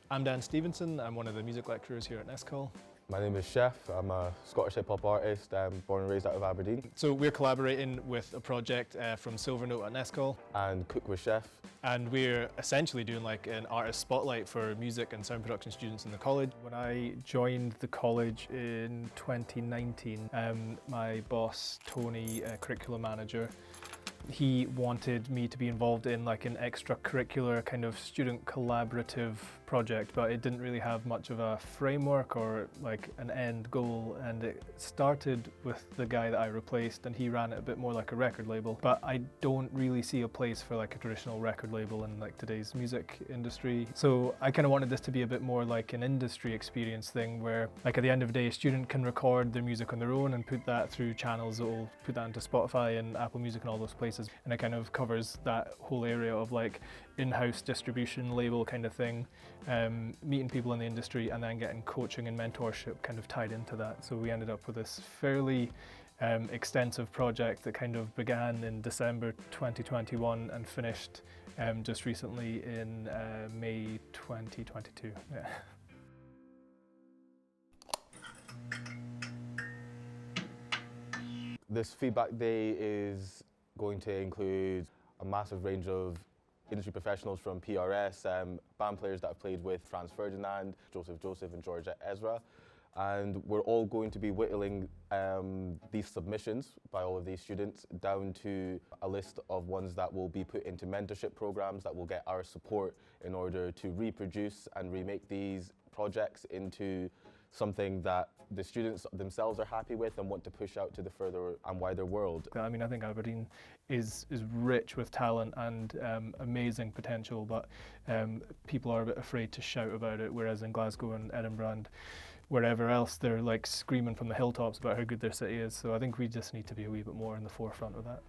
I'm Dan Stevenson. I'm one of the music lecturers here at Nescol. My name is Chef. I'm a Scottish hip-hop artist. I'm born and raised out of Aberdeen. So we're collaborating with a project from Silvernote at Nescol. And Cook with Chef. And we're essentially doing like an artist spotlight for music and sound production students in the college. When I joined the college in 2019, my boss, Tony, curriculum manager, he wanted me to be involved in like an extracurricular kind of student collaborative project, but it didn't really have much of a framework or like an end goal, and it started with the guy that I replaced, and he ran it a bit more like a record label. But I don't really see a place for like a traditional record label in like today's music industry. So I kind of wanted this to be a bit more like an industry experience thing where like at the end of the day a student can record their music on their own and put that through channels that will put that into Spotify and Apple Music and all those places. And it kind of covers that whole area of like in-house distribution label kind of thing, meeting people in the industry and then getting coaching and mentorship kind of tied into that. So we ended up with this fairly extensive project that kind of began in December 2021 and finished just recently in May 2022. Yeah. This feedback day is going to include a massive range of industry professionals from PRS, band players that have played with Franz Ferdinand, Joseph and Georgia Ezra. And we're all going to be whittling these submissions by all of these students down to a list of ones that will be put into mentorship programs that will get our support in order to reproduce and remake these projects into something that the students themselves are happy with and want to push out to the further and wider world. I mean, I think Aberdeen is rich with talent and amazing potential, but people are a bit afraid to shout about it, whereas in Glasgow and Edinburgh and wherever else, they're like screaming from the hilltops about how good their city is. So I think we just need to be a wee bit more in the forefront of that.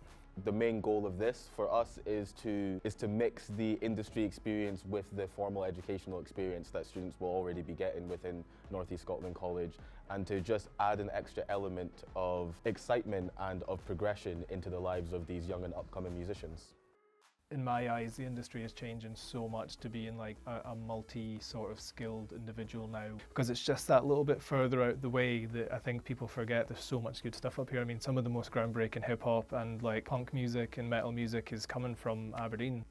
The main goal of this for us is to mix the industry experience with the formal educational experience that students will already be getting within North East Scotland College, and to just add an extra element of excitement and of progression into the lives of these young and upcoming musicians. In my eyes, the industry is changing so much to being like a multi sort of skilled individual now, because it's just that little bit further out the way that I think people forget there's so much good stuff up here. I mean, some of the most groundbreaking hip hop and like punk music and metal music is coming from Aberdeen.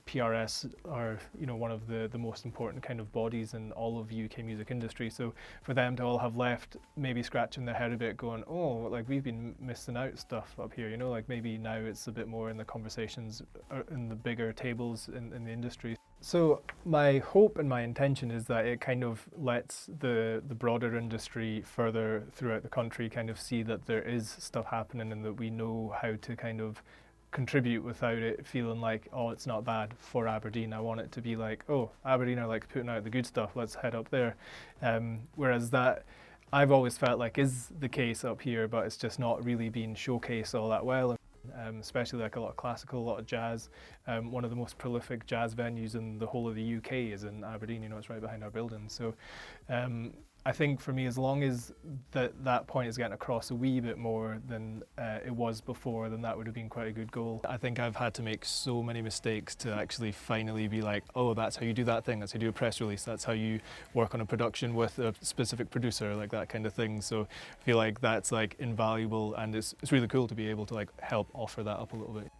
PRS are, you know, one of the most important kind of bodies in all of UK music industry. So for them to all have left, maybe scratching their head a bit, going, oh, like we've been missing out stuff up here, you know, like maybe now it's a bit more in the conversations, in the bigger tables in the industry. So my hope and my intention is that it kind of lets the broader industry further throughout the country kind of see that there is stuff happening and that we know how to kind of contribute without it feeling like, oh, it's not bad for Aberdeen. I want it to be like, oh, Aberdeen are like putting out the good stuff, let's head up there. Whereas that I've always felt like is the case up here, but it's just not really being showcased all that well. Especially like a lot of classical, a lot of jazz. One of the most prolific jazz venues in the whole of the UK is in Aberdeen, you know, it's right behind our building. So I think for me, as long as that point is getting across a wee bit more than it was before, then that would have been quite a good goal. I think I've had to make so many mistakes to actually finally be like, oh, that's how you do that thing, that's how you do a press release, that's how you work on a production with a specific producer, like that kind of thing. So I feel like that's like invaluable, and it's really cool to be able to like help offer that up a little bit.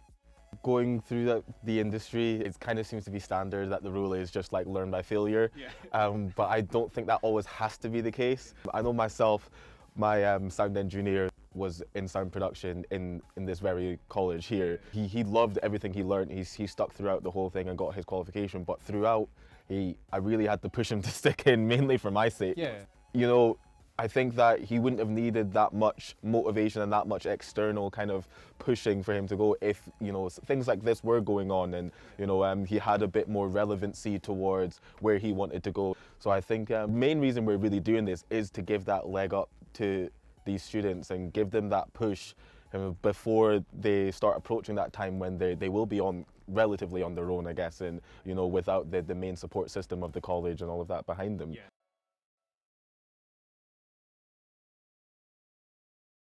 Going through the industry, it kind of seems to be standard that the rule is just like learn by failure. Yeah. But I don't think that always has to be the case. I know myself, my sound engineer was in sound production in this very college here. He loved everything he learned. He stuck throughout the whole thing and got his qualification, but throughout, I really had to push him to stick in, mainly for my sake. Yeah. You know, I think that he wouldn't have needed that much motivation and that much external kind of pushing for him to go if, you know, things like this were going on, and, you know, he had a bit more relevancy towards where he wanted to go. So I think the main reason we're really doing this is to give that leg up to these students and give them that push before they start approaching that time when they will be relatively on their own, I guess, and, you know, without the main support system of the college and all of that behind them. Yeah.